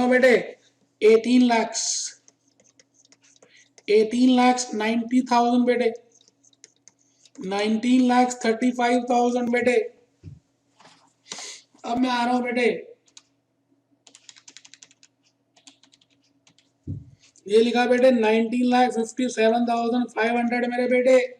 हूं बेटे 18 lakhs 90,000 बेटे 35,000 बेटे। अब मैं आ रहा हूं बेटे, ये लिखा बेटे 19,57,500 मेरे बेटे।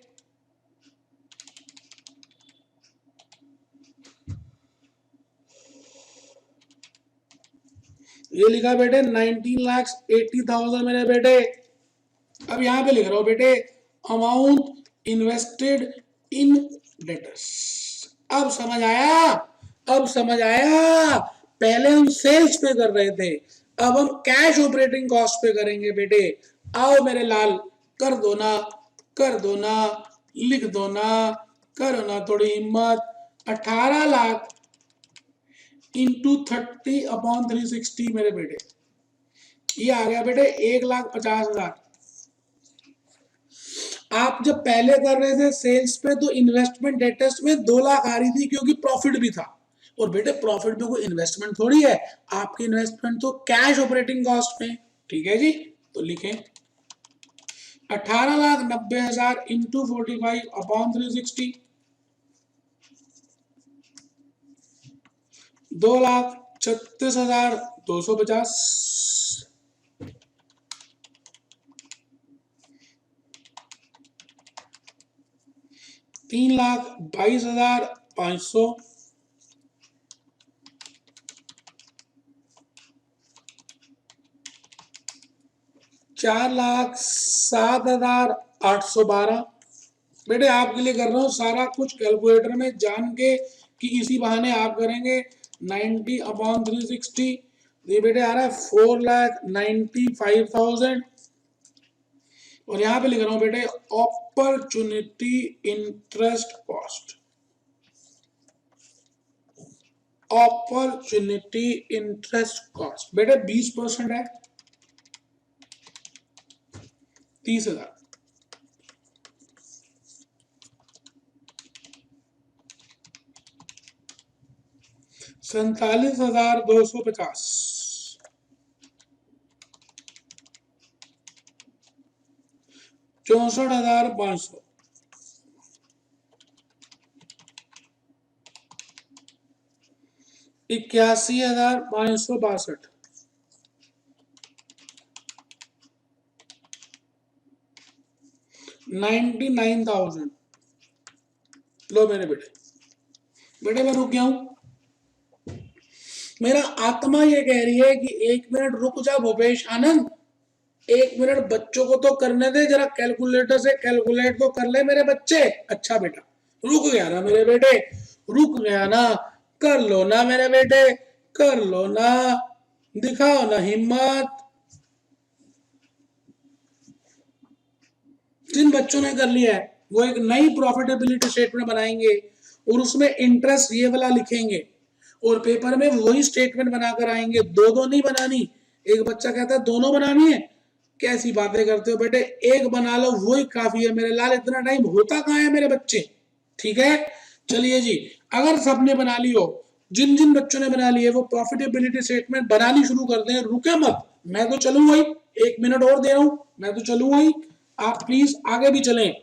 ये लिखा बेटे 19,80,000 मेरे बेटे। अब यहां पे लिख रहा हूं बेटे अमाउंट इन्वेस्टेड इन डेटर्स। अब समझ आया, अब समझ आया। पहले हम सेल्स पे कर रहे थे, अब हम कैश ऑपरेटिंग कॉस्ट पे करेंगे बेटे। आओ मेरे लाल, कर दो ना, कर दो ना, लिख दो ना, करो ना थोड़ी हिम्मत। 18 लाख इंटू 30/360 मेरे बेटे, ये आ गया बेटे 1,50,000। आप जब पहले कर रहे थे सेल्स पे तो इन्वेस्टमेंट डेटर्स में 2 लाख आ रही थी क्योंकि प्रॉफिट भी था। और बेटे प्रॉफिट में कोई इन्वेस्टमेंट थोड़ी है, आपकी इन्वेस्टमेंट तो कैश ऑपरेटिंग कॉस्ट में। ठीक है जी, तो लिखें 18,90,000 इंटू 45/360, 2,36,250, 3,22,500, 4,07,812। बेटे आपके लिए कर रहा हूँ सारा कुछ कैलकुलेटर में जान के कि इसी बहाने आप करेंगे 90/360। ये बेटे आ रहा है 4,95,000। और यहां पे लिख रहा हूं बेटे opportunity interest cost, opportunity interest cost बेटे 20% है, 30,000। 47,250, 64,500, 81,562, 99,000। लो मेरे बेटे, बेटे मैं रुक गया हूं। मेरा आत्मा ये कह रही है कि 1 मिनट रुक जा भूपेश आनंद, 1 मिनट बच्चों को तो करने दे, जरा कैलकुलेटर से कैलकुलेट तो कर ले मेरे बच्चे। अच्छा बेटा रुक गया ना मेरे बेटे, रुक गया ना, कर लो ना मेरे बेटे, कर लो ना, दिखाओ ना हिम्मत। जिन बच्चों ने कर लिया है वो एक नई प्रॉफिटेबिलिटी स्टेटमेंट बनाएंगे और उसमें इंटरेस्ट ये वाला लिखेंगे और पेपर में वही स्टेटमेंट बनाकर आएंगे। दो दो नहीं बनानी। एक बच्चा कहता है दोनों बनानी है, कैसी बातें करते हो बेटे, एक बना लो वही काफी है मेरे लाल, इतना टाइम होता कहाँ है मेरे बच्चे। ठीक है चलिए जी, अगर सबने बना ली हो, जिन जिन बच्चों ने बना ली है वो प्रॉफिटेबिलिटी स्टेटमेंट बनानी शुरू कर दें, रुके मत। मैं तो चलूंगा ही, 1 मिनट और दे रहा हूं, मैं तो चलूंगा ही, आप प्लीज आगे भी चलें।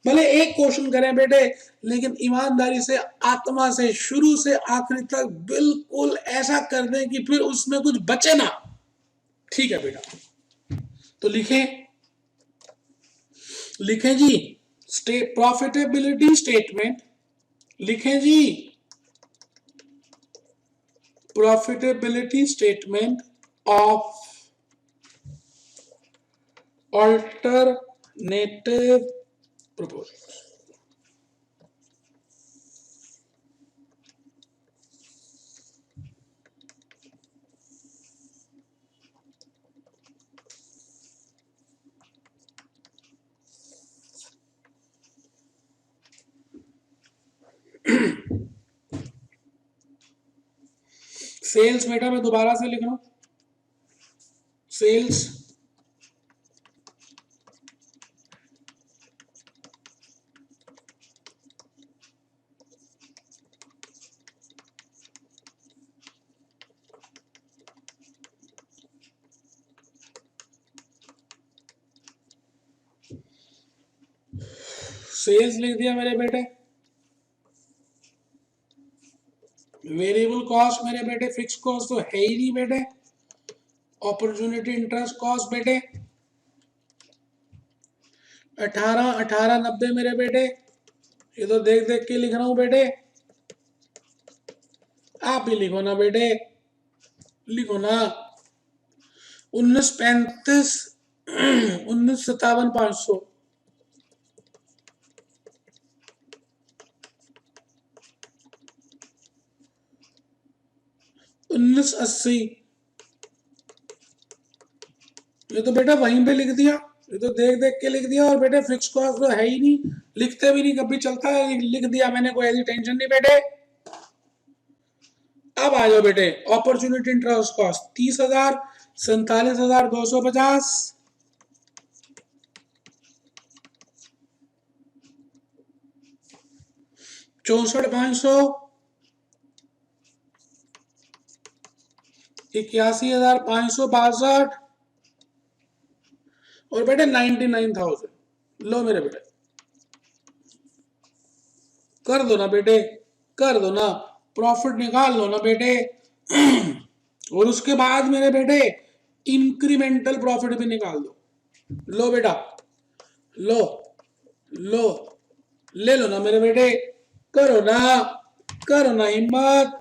भले एक क्वेश्चन करें बेटे, लेकिन ईमानदारी से आत्मा से शुरू से आखिरी तक बिल्कुल ऐसा कर दें कि फिर उसमें कुछ बचे ना। ठीक है बेटा, तो लिखें, लिखें जी प्रॉफिटेबिलिटी स्टेटमेंट, लिखें जी profitability statement of alternative proposal. Sales बेटा मैं दोबारा से लिख रहा हूं, सेल्स सेल्स लिख दिया मेरे बेटे, वेरिएबल कॉस्ट मेरे बेटे, फिक्स कॉस्ट तो है ही नहीं बेटे, अपॉर्चुनिटी इंटरेस्ट कॉस्ट बेटे 1890 मेरे बेटे, ये तो देख देख के लिख रहा हूं बेटे, आप भी लिखो ना बेटे, लिखो ना 1935 1957 500 1980, ये तो बेटा वहीं पे लिख दिया, ये तो देख देख के लिख दिया, और बेटे फिक्स कॉस्ट तो है ही नहीं, लिखते भी नहीं कभी चलता है, लिख दिया मैंने, कोई ऐसी टेंशन नहीं बेटे। अब आ जाओ बेटे, अपॉर्चुनिटी इंटरेस्ट कॉस्ट 30,000, 47,250, 64,500, 81,562 और बेटे 99,000। लो मेरे बेटे, कर दो ना बेटे, कर दो ना, प्रॉफिट निकाल लो ना बेटे। और उसके बाद मेरे बेटे इंक्रीमेंटल प्रॉफिट भी निकाल दो। लो बेटा, लो लो, ले लो ना मेरे बेटे, करो ना, करो ना हिम्मत।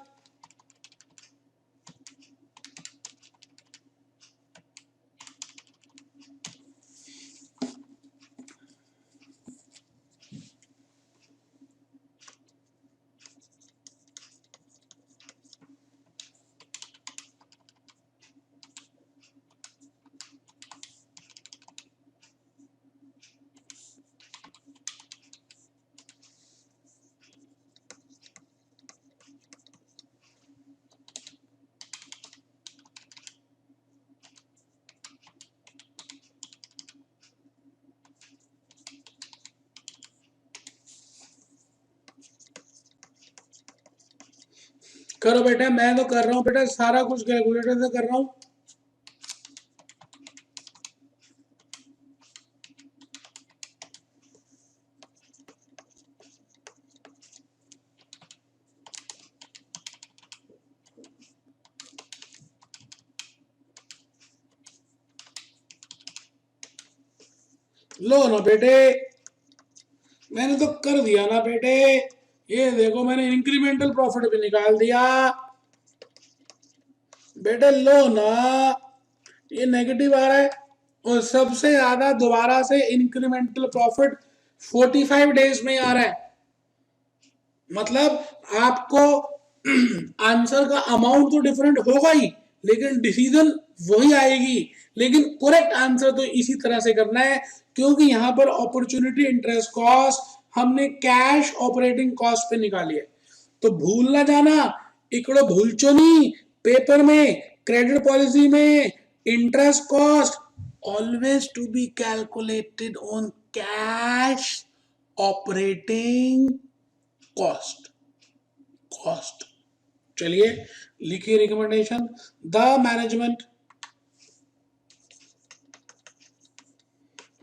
करो बेटा, मैं तो कर रहा हूं बेटा, सारा कुछ कैलकुलेटर से कर रहा हूं। लो ना बेटे, मैंने तो कर दिया ना बेटे, ये देखो मैंने इंक्रीमेंटल प्रॉफिट भी निकाल दिया बेटे, लो ना, ये नेगेटिव आ रहा है, और सबसे ज्यादा दोबारा से इंक्रीमेंटल प्रॉफिट 45 डेज में आ रहा है। मतलब आपको आंसर का अमाउंट तो डिफरेंट होगा ही, लेकिन डिसीजन वही आएगी, लेकिन करेक्ट आंसर तो इसी तरह से करना है, क्योंकि यहां पर अपॉर्चुनिटी इंटरेस्ट कॉस्ट हमने कैश ऑपरेटिंग कॉस्ट पे निकाली है। तो भूल ना जाना, इकड़ो भूलचो नहीं, पेपर में क्रेडिट पॉलिसी में interest cost always to be calculated on cash operating cost. Cost, चलिए लिखिए recommendation, the management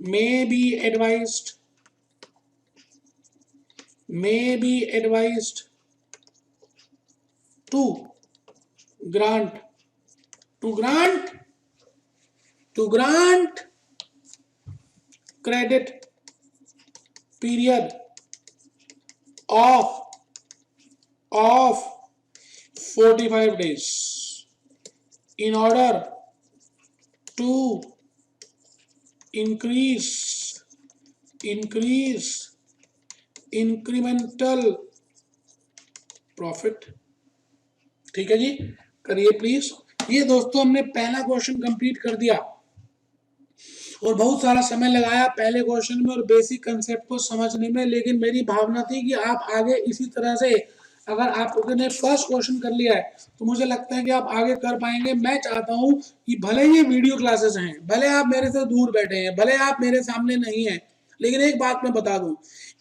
may be advised to grant credit period of 45 days in order to increase incremental profit. ठीक है जी, करिए please. ये दोस्तों हमने पहला क्वेश्चन कंप्लीट कर दिया, और बहुत सारा समय लगाया पहले क्वेश्चन में और बेसिक कंसेप्ट को समझने में, लेकिन मेरी भावना थी कि आप आगे इसी तरह से, अगर आपने फर्स्ट क्वेश्चन कर लिया है तो मुझे लगता है कि आप आगे कर पाएंगे। मैं चाहता हूं कि भले ये वीडियो क्लासेस हैं, भले आप मेरे से दूर बैठे हैं, भले आप मेरे सामने नहीं हैं, लेकिन एक बात मैं बता दूं,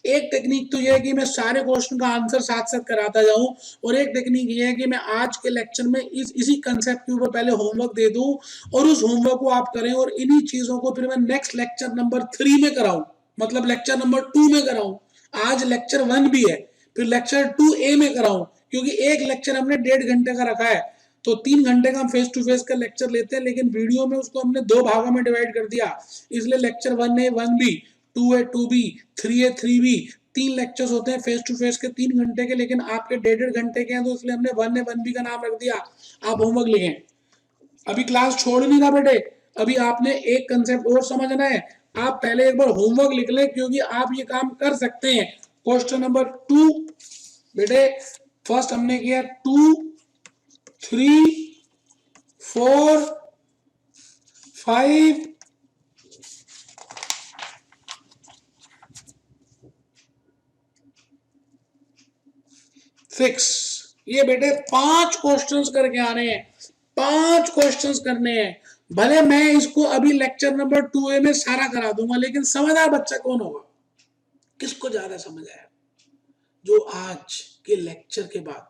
एक टेक्निक तो ये है कि मैं सारे क्वेश्चन का आंसर साथ साथ कराता जाऊं, और एक टेक्निक ये है कि मैं आज के लेक्चर में इसी कंसेप्ट के ऊपर पहले होमवर्क दे दूं, और उस होमवर्क को आप करें, और इन्हीं चीजों को फिर मैं नेक्स्ट लेक्चर नंबर 3 में कराऊं, मतलब लेक्चर नंबर 2 में कराऊं। आज लेक्चर 1 भी है, फिर लेक्चर 2A में कराऊं, क्योंकि एक लेक्चर हमने 1.5 घंटे का रखा है, तो 3 घंटे का हम फेस टू फेस का लेक्चर लेते हैं, लेकिन वीडियो में उसको हमने 2 भागों में डिवाइड कर दिया, इसलिए lecture 1A 1B, 2A 2B, 3A 3B, 3 lectures होते हैं फेस टू फेस के 3 घंटे के, लेकिन आपके 1.5 घंटे के हैं, तो इसलिए हमने 1A 1B का नाम रख दिया। आप होमवर्क लिखें, अभी क्लास छोड़ नहीं रहा बेटे, अभी आपने एक कंसेप्ट और समझना है, आप पहले एक बार होमवर्क लिख लें, क्योंकि आप ये काम कर सकते हैं। क्वेश्चन नंबर 2 बेटे, फर्स्ट हमने किया 2, 3, 4, 5, 6, ये बेटे 5 क्वेश्चंस करके आने हैं, 5 क्वेश्चंस करने हैं। भले मैं इसको अभी लेक्चर नंबर 2A में सारा करा दूंगा, लेकिन समझदार बच्चा कौन होगा, किसको ज्यादा समझ आया? जो आज के लेक्चर के बाद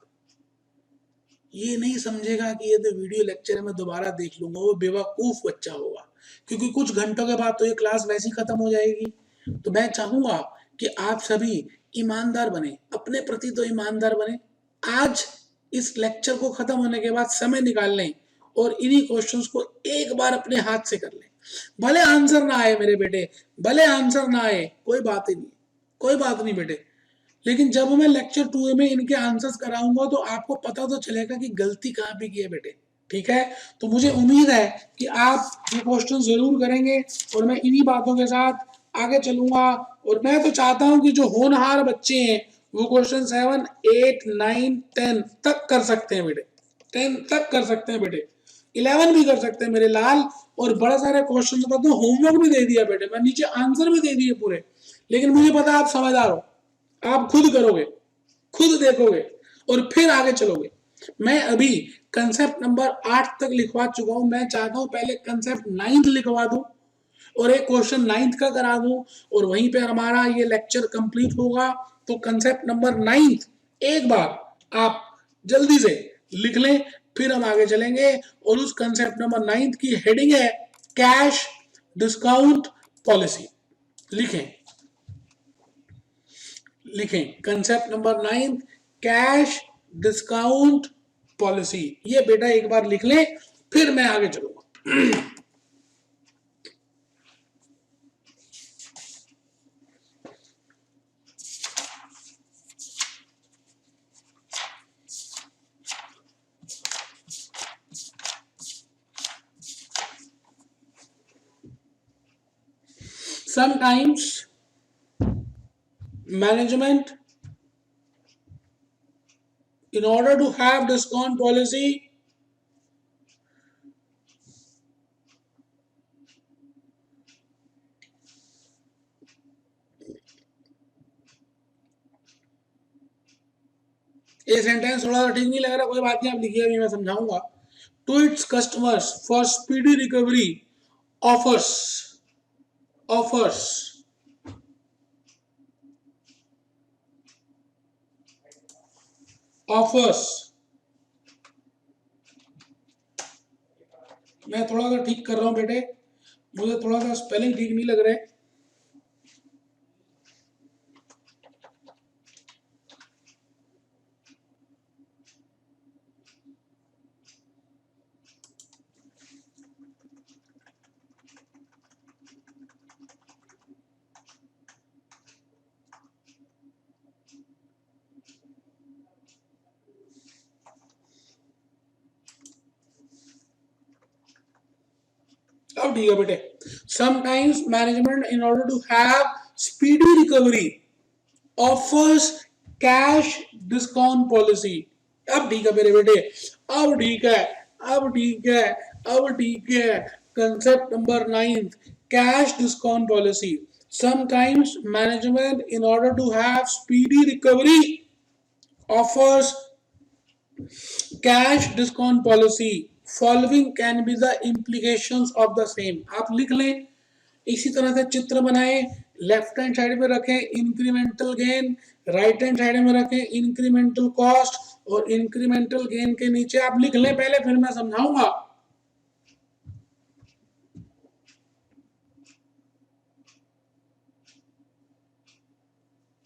ये नहीं समझेगा कि ये तो वीडियो लेक्चर है, मैं दोबारा देख लूंगा, वो बेवकूफ बच्चा होगा, क्योंकि कुछ घंटों के बाद तो ये क्लास वैसी खत्म हो जाएगी। तो मैं चाहूंगा कि आप सभी ईमानदार बने, अपने प्रति तो ईमानदार बने। आज इस लेक्चर को खत्म होने के बाद समय निकाल लें और इन्हीं क्वेश्चंस को एक बार अपने हाथ से कर लें। भले आंसर ना आए मेरे बेटे, भले आंसर ना आए, कोई बात ही नहीं, कोई बात नहीं बेटे, लेकिन जब मैं लेक्चर 2 में इनके आंसर्स कराऊंगा तो आपको पता तो चलेगा कि गलती कहाँ पे की है बेटे, ठीक है? तो मुझे उम्मीद है कि आप ये क्वेश्चन जरूर करेंगे और मैं इन्हीं बातों के साथ आगे चलूंगा। और मैं तो चाहता हूं कि जो होनहार बच्चे हैं वो क्वेश्चन 7, 8, 9, 10 तक कर सकते हैं बेटे, 10 तक कर सकते हैं बेटे, 11 भी कर सकते हैं मेरे लाल। और बड़ा सारे क्वेश्चन का तो होमवर्क भी दे दिया बेटे, मैं नीचे आंसर भी दे दिए पूरे, लेकिन मुझे पता आप समझदार हो, आप खुद करोगे, खुद देखोगे और फिर आगे चलोगे। मैं अभी कंसेप्ट नंबर 8 तक लिखवा चुका हूं, मैं चाहता हूं पहले कंसेप्ट 9 लिखवा दूं और एक क्वेश्चन 9 का करा दूं, और वहीं पे हमारा ये लेक्चर कंप्लीट होगा। तो कंसेप्ट नंबर 9 एक बार आप जल्दी से लिख लें, फिर हम आगे चलेंगे। और उस कंसेप्ट नंबर 9 की हेडिंग है कैश डिस्काउंट पॉलिसी। लिखें, लिखें concept number 9 cash discount policy. ये बेटा एक बार लिख लें, फिर मैं आगे चलूंगा। Sometimes management, in order to have discount policy, ये सेंटेंस थोड़ा ठीक नहीं लग रहा, कोई बात नहीं, आप लिखिए, अभी मैं समझाऊंगा। To its customers for speedy recovery offers, offers offers, मैं थोड़ा सा ठीक कर रहा हूं बेटे, मुझे थोड़ा सा स्पेलिंग ठीक नहीं लग रहा है। अब ठीक है बेटे, sometimes management in order to have speedy recovery offers cash discount policy. अब ठीक है मेरे बेटे, अब ठीक है, अब ठीक है, अब ठीक है। Concept number 9 cash discount policy. Sometimes management in order to have speedy recovery offers cash discount policy. Following can be the implications of the same. आप लिख लें, इसी तरह से चित्र बनाए, लेफ्ट हैंड साइड में रखें incremental gain, right hand side में रखें इंक्रीमेंटल कॉस्ट, और इंक्रीमेंटल गेन के नीचे आप लिख लें पहले, फिर मैं समझाऊंगा।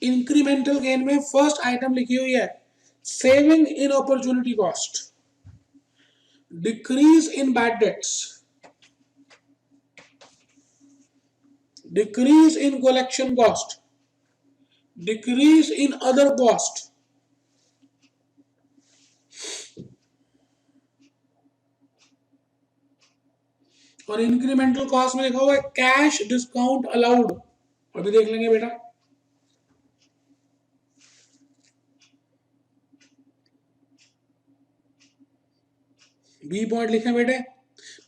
इंक्रीमेंटल गेन में फर्स्ट आइटम लिखी हुई है saving in opportunity cost, decrease in bad debts, decrease in collection cost, decrease in other cost, और इंक्रीमेंटल कॉस्ट में लिखा हुआ है कैश डिस्काउंट अलाउड। अभी देख लेंगे बेटा। बी पॉइंट लिखे बेटे।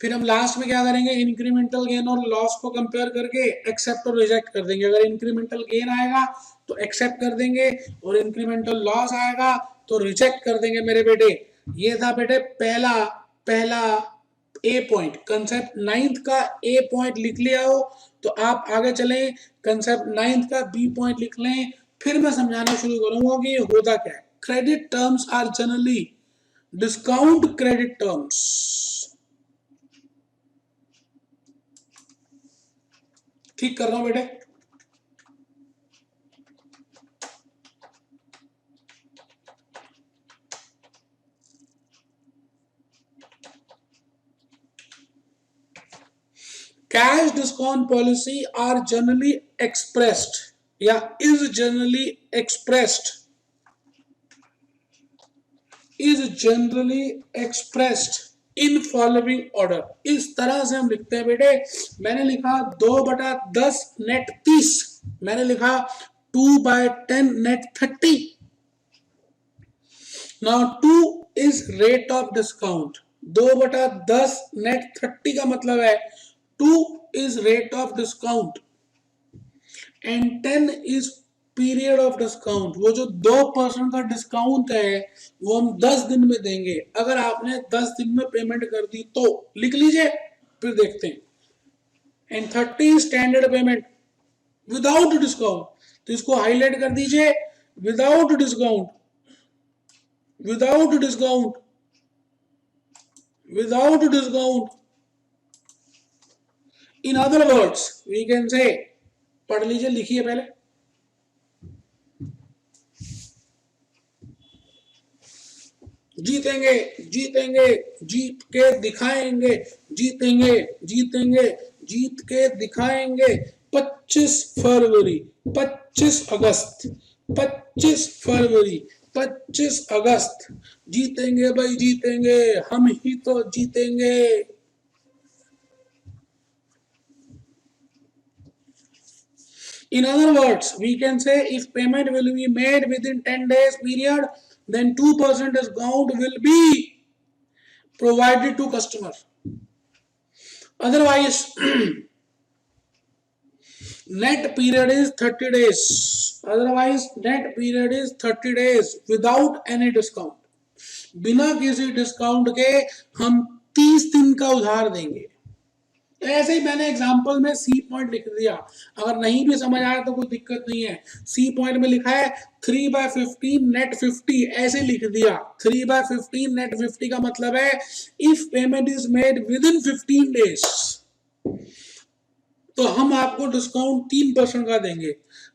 फिर हम लास्ट में क्या करेंगे, इंक्रीमेंटल गेन और लॉस को कंपेयर करके एक्सेप्ट और रिजेक्ट कर देंगे। अगर इंक्रीमेंटल गेन आएगा तो एक्सेप्ट कर देंगे और इंक्रीमेंटल लॉस आएगा तो रिजेक्ट कर देंगे मेरे बेटे। ये था बेटे पहला पहला ए पॉइंट। कंसेप्ट नाइन्थ का ए पॉइंट लिख लिया हो तो आप आगे चलें, कंसेप्ट नाइन्थ का बी पॉइंट लिख लें। फिर मैं समझाना शुरू करूंगा कि ये होता क्या है। Credit terms are generally discount credit terms. ठीक कर रहा हूं बेटे। Cash discount policy are generally expressed या is generally expressed, is generally expressed in following order. इस तरह से हम लिखते हैं बेटे। मैंने लिखा 2/10 नेट 30, मैंने लिखा 2/10 net 30। Now 2 is rate of discount. 2/10 net 30 का मतलब है 2 is rate of discount and 10 is period of discount. वो जो 2% का डिस्काउंट है वो हम 10 दिन में देंगे। अगर आपने 10 दिन में पेमेंट कर दी तो लिख लीजिए, फिर देखते हैं। And 30 standard payment without discount, तो इसको हाईलाइट कर दीजिए, without discount, without discount, without discount. In other words we can say, पढ़ लीजिए, लिखिए पहले। जीतेंगे, जीतेंगे, जीत के दिखाएंगे, जीतेंगे, जीतेंगे, जीत के दिखाएंगे। 25 फरवरी, 25 अगस्त, 25 फरवरी, 25 अगस्त। जीतेंगे भाई, जीतेंगे, हम ही तो जीतेंगे। In other words, we can say if payment will be made within 10 days period, then 2% discount will be provided to customer. Otherwise, net period is 30 days. Otherwise, net period is 30 days without any discount. बिना किसी discount के हम 30 दिन का उधार देंगे। ऐसे ही मैंने एग्जांपल में सी पॉइंट लिख दिया। अगर नहीं भी समझ आया तो कोई दिक्कत नहीं है। सी पॉइंट में लिखा है 3/15 नेट 50, ऐसे लिख दिया। 3/15 नेट 50 का मतलब है if payment is made with in 15 days तो हम आपको डिस्काउंट 3% का देंगे।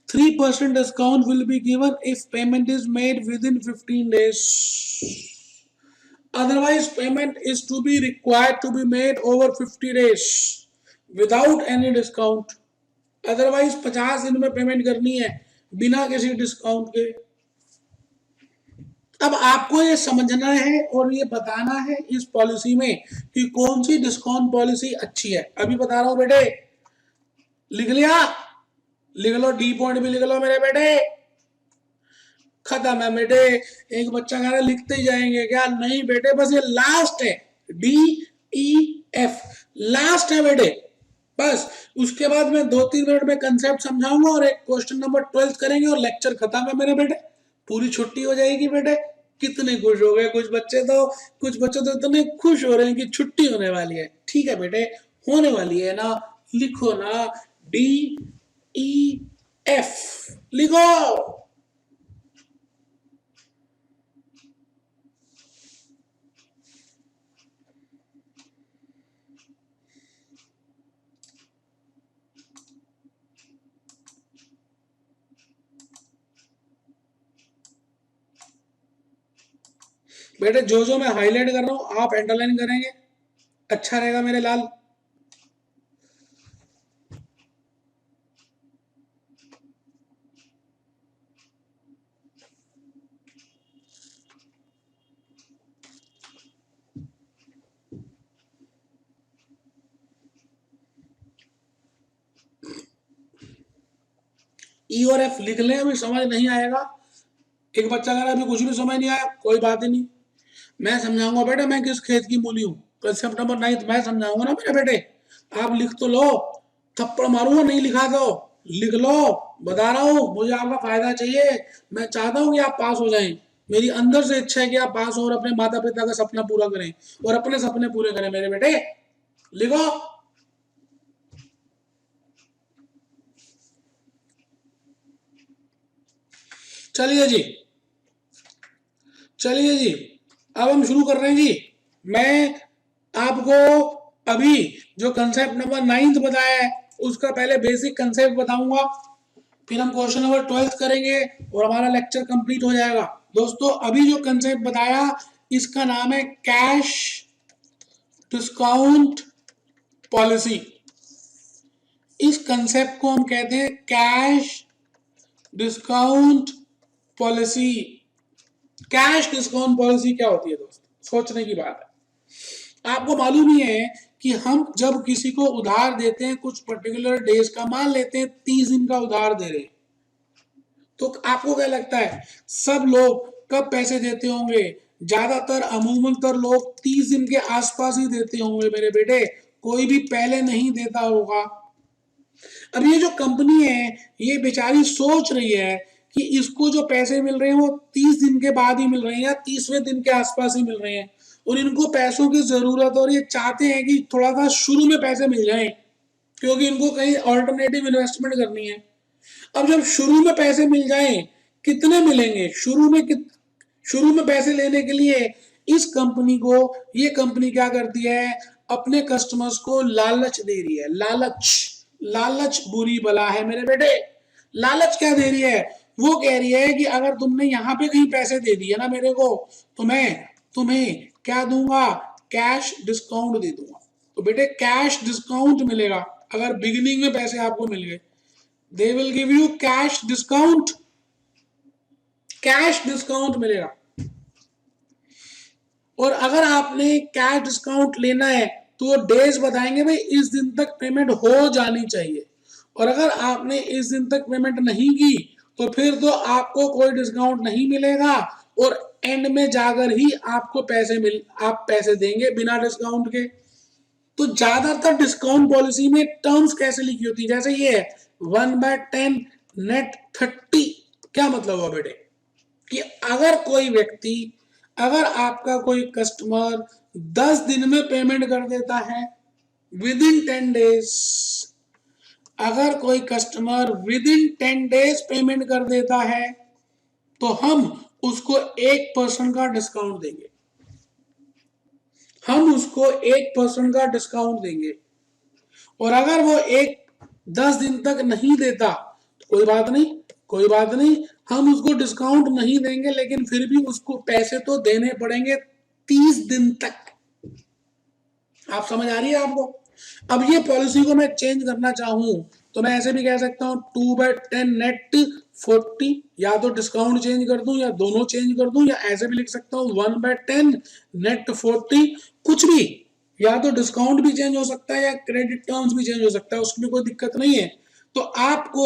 3% discount will be given if payment is made with in 15 days. Otherwise, payment is to be required to be made over 50 days without any discount. Otherwise, 50 दिन में payment करनी है बिना किसी डिस्काउंट के। अब आपको ये समझना है और ये बताना है इस पॉलिसी में कि कौन सी डिस्काउंट पॉलिसी अच्छी है। अभी बता रहा हूं बेटे, लिख लिया, लिख लो, डी पॉइंट भी लिख लो मेरे बेटे। खत्म है बेटे। एक बच्चा कह रहा है लिखते ही जाएंगे क्या? नहीं बेटे, बस ये लास्ट है, DEF लास्ट है बेटे। बस उसके बाद मैं 2-3 मिनट में कंसेप्ट समझाऊंगा और एक क्वेश्चन नंबर 12 करेंगे और लेक्चर खत्म है मेरे बेटे। पूरी छुट्टी हो जाएगी बेटे। कितने खुश हो गए कुछ बच्चे तो इतने खुश हो रहे हैं कि छुट्टी होने वाली है। ठीक है बेटे, होने वाली है ना, लिखो ना, DEF लिखो। बेटे जो जो मैं हाईलाइट कर रहा हूं आप अंडरलाइन करेंगे, अच्छा रहेगा मेरे लाल। ई और एफ लिख लें, अभी समझ नहीं आएगा। एक बच्चा कह रहा अभी कुछ भी समझ नहीं आया, कोई बात ही नहीं, मैं समझाऊंगा बेटा मैं किस खेत की मूली हूँ। कंसेप्ट नंबर 9 मैं समझाऊंगा ना मेरे बेटे, आप लिख तो लो, थप्पड़ मारूंगा नहीं लिखा तो लिख लो। बता रहा हूँ मुझे आपका फायदा चाहिए, मैं चाहता हूँ कि आप पास हो जाएं, मेरी अंदर से इच्छा है कि आप पास हो और अपने माता पिता का सपना पूरा करें और अपने सपने पूरे करें मेरे बेटे। लिखो। चलिए जी, चलिए जी, अब हम शुरू कर रहे हैं जी। मैं आपको अभी जो कंसेप्ट नंबर 9 बताया है उसका पहले बेसिक कंसेप्ट बताऊंगा, फिर हम क्वेश्चन नंबर 12 करेंगे और हमारा लेक्चर कंप्लीट हो जाएगा। दोस्तों अभी जो कंसेप्ट बताया इसका नाम है कैश डिस्काउंट पॉलिसी। इस कंसेप्ट को हम कहते हैं cash discount policy. Cash discount policy क्या होती है दोस्तों, सोचने की बात है। आपको मालूम ही है कि हम जब किसी को उधार देते हैं कुछ पर्टिकुलर डेज का, मान लेते हैं 30 दिन का उधार दे रहे हैं, तो आपको क्या लगता है सब लोग कब पैसे देते होंगे? ज्यादातर अमूमन तर लोग 30 दिन के आसपास ही देते होंगे मेरे बेटे, कोई भी पहले नहीं देता होगा। अब ये जो कंपनी है ये बेचारी सोच रही है कि इसको जो पैसे मिल रहे हैं वो 30 दिन के बाद ही मिल रहे हैं या 30वें दिन के आसपास ही मिल रहे हैं, और इनको पैसों की जरूरत है और ये चाहते हैं कि थोड़ा सा शुरू में पैसे मिल जाएं क्योंकि इनको कहीं ऑल्टरनेटिव इन्वेस्टमेंट करनी है। अब जब शुरू में पैसे मिल जाएं, कितने मिलेंगे शुरू में पैसे लेने के लिए इस कंपनी को, ये कंपनी क्या करती है अपने कस्टमर्स को लालच दे रही है। लालच, लालच बुरी बला है मेरे बेटे। लालच क्या दे रही है? वो कह रही है कि अगर तुमने यहाँ पे कहीं पैसे दे दिए ना मेरे को तो मैं तुम्हें क्या दूंगा, कैश डिस्काउंट दे दूंगा। तो बेटे कैश डिस्काउंट मिलेगा अगर बिगिनिंग में पैसे आपको मिल गए, they will give you cash discount, cash discount मिलेगा। और अगर आपने कैश डिस्काउंट लेना है तो डेज बताएंगे भाई इस दिन तक पेमेंट हो जानी चाहिए, और अगर आपने इस दिन तक पेमेंट नहीं की तो फिर तो आपको कोई डिस्काउंट नहीं मिलेगा और एंड में जाकर ही आपको आप पैसे देंगे बिना डिस्काउंट के। तो ज्यादातर डिस्काउंट पॉलिसी में टर्म्स कैसे लिखी होती है, जैसे ये है 1/10 नेट 30। क्या मतलब हुआ बेटे कि अगर कोई व्यक्ति, अगर आपका कोई कस्टमर 10 दिन में पेमेंट कर देता है विद इन 10 डेज, अगर कोई customer with in 10 days payment कर देता है तो हम उसको 1% का डिस्काउंट देंगे, हम उसको 1% का डिस्काउंट देंगे। और अगर वो 10 दिन तक नहीं देता तो कोई बात नहीं, कोई बात नहीं, हम उसको डिस्काउंट नहीं देंगे लेकिन फिर भी उसको पैसे तो देने पड़ेंगे 30 दिन तक। आप समझ आ रही है आपको? अब ये पॉलिसी को मैं चेंज करना चाहूं तो मैं ऐसे भी कह सकता हूं 2/10 नेट 40, या तो डिस्काउंट चेंज कर दूं या दोनों चेंज कर दूं, या ऐसे भी लिख सकता हूं 1/10 नेट 40, कुछ भी, या तो डिस्काउंट भी चेंज हो सकता है या क्रेडिट टर्म्स भी चेंज हो सकता है, उसमें कोई दिक्कत नहीं है। तो आपको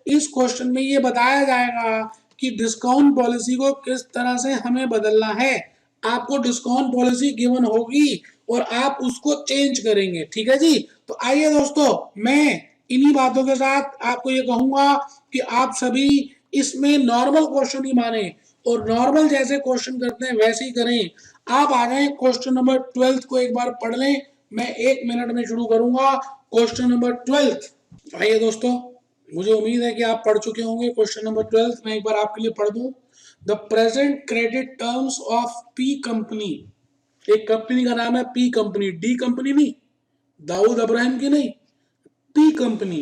इस क्वेश्चन में ये बताया जाएगा कि डिस्काउंट पॉलिसी को किस तरह से हमें बदलना है। आपको डिस्काउंट पॉलिसी गिवन होगी और आप उसको चेंज करेंगे, ठीक है जी। तो आइए दोस्तों, मैं इन्हीं बातों के साथ आपको ये कहूंगा कि आप सभी इसमें नॉर्मल क्वेश्चन ही माने और नॉर्मल जैसे क्वेश्चन करते हैं वैसे ही करें। आप आ जाए क्वेश्चन नंबर 12 को एक बार पढ़ लें, मैं 1 मिनट में शुरू करूंगा क्वेश्चन नंबर 12। आइए दोस्तों, मुझे उम्मीद है कि आप पढ़ चुके होंगे क्वेश्चन नंबर 12, मैं एक बार आपके लिए पढ़ दूं। The present credit terms of P company, एक कंपनी का नाम है पी कंपनी, डी कंपनी नहीं, दाऊद अब्राहम की नहीं, पी कंपनी।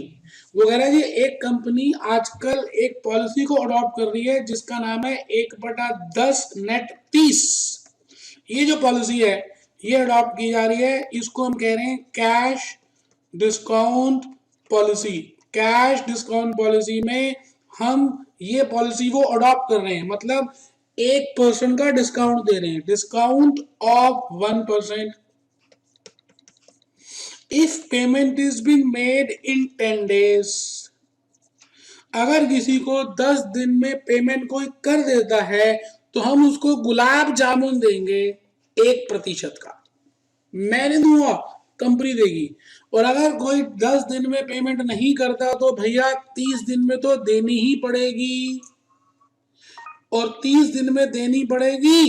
वो कह रहा है जी एक कंपनी आजकल एक पॉलिसी को अडॉप्ट कर रही है जिसका नाम है 1/10 नेट 30। ये जो पॉलिसी है ये अडॉप्ट की जा रही है, इसको हम कह रहे हैं cash discount policy. Cash discount policy में हम ये पॉलिसी वो अडॉप्ट कर रहे हैं, मतलब 1% का डिस्काउंट दे रहे हैं, discount of 1% if payment is been made in 10 days। अगर किसी को 10 दिन में पेमेंट कोई कर देता है तो हम उसको गुलाब जामुन देंगे 1% का, मैं नहीं दूंगा, कंपनी देगी। और अगर कोई 10 दिन में पेमेंट नहीं करता तो भैया 30 दिन में तो देनी ही पड़ेगी, और 30 दिन में देनी पड़ेगी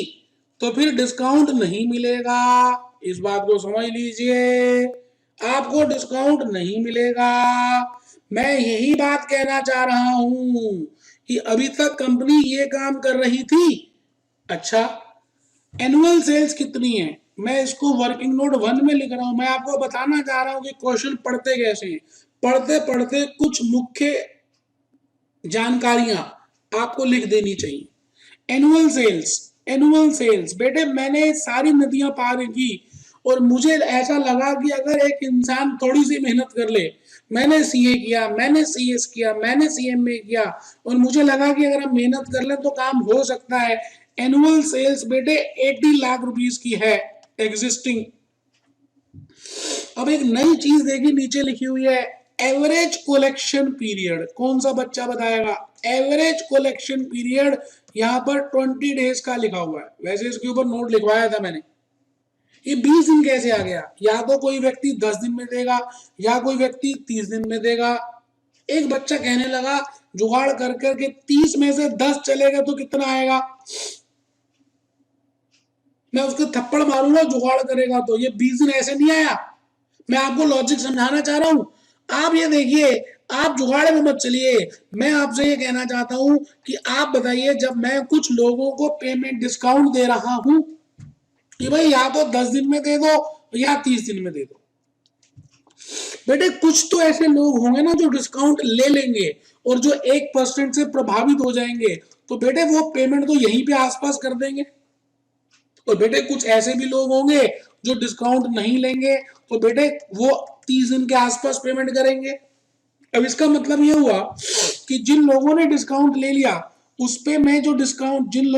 तो फिर डिस्काउंट नहीं मिलेगा। इस बात को समझ लीजिए, आपको डिस्काउंट नहीं मिलेगा। मैं यही बात कहना चाह रहा हूं कि अभी तक कंपनी ये काम कर रही थी। अच्छा, एनुअल सेल्स कितनी है, मैं इसको वर्किंग नोट 1 में लिख रहा हूं। मैं आपको बताना चाह रहा हूं कि क्वेश्चन पढ़ते कैसे हैं। पढ़ते पढ़ते कुछ मुख्य जानकारियां आपको लिख देनी चाहिए। एनुअल सेल्स, एनुअल सेल्स बेटे मैंने सारी नदियां पार की और मुझे ऐसा लगा कि अगर एक इंसान थोड़ी सी मेहनत कर ले, मैंने सीए किया, मैंने सीएस किया, मैंने सीएमए किया, और मुझे लगा कि अगर हम मेहनत कर ले तो काम हो सकता है। एनुअल सेल्स बेटे 80 लाख रुपीस की है एग्जिस्टिंग। अब एक नई चीज देखी नीचे लिखी हुई है, एवरेज कलेक्शन पीरियड। कौन सा बच्चा बताएगा? एवरेज कलेक्शन पीरियड यहाँ पर 20 डेज का लिखा हुआ है, वैसे इसके ऊपर नोट लिखवाया था मैंने। ये 20 दिन कैसे आ गया? या तो कोई व्यक्ति 10 दिन में देगा या कोई व्यक्ति 30 दिन में देगा। एक बच्चा कहने लगा जुगाड़ कर करके 30 में से 10 चलेगा तो कितना आएगा? मैं उसको थप्पड़ मारूंगा जुगाड़ करेगा तो। ये 20 दिन ऐसे नहीं आया, मैं आपको लॉजिक समझाना चाह रहा हूं। आप ये देखिए, आप जुगाड़ में मत चलिए। मैं आपसे ये कहना चाहता हूं कि आप बताइए, जब मैं कुछ लोगों को पेमेंट डिस्काउंट दे रहा हूं कि भाई या तो 10 दिन में दे दो या 30 दिन में दे दो, बेटे कुछ तो ऐसे लोग होंगे ना जो डिस्काउंट ले लेंगे और जो 1% से प्रभावित हो जाएंगे, तो बेटे वो पेमेंट तो यहीं पे आसपास कर देंगे। और बेटे कुछ ऐसे भी लोग होंगे जो डिस्काउंट नहीं लेंगे, तो बेटे वो 30 दिन के आसपास पेमेंट करेंगे। अब इसका मतलब ये हुआ कि जिन लोगों ने डिस्काउंट ले लिया उस पे मैं जो डिस्काउंट जिन लोगों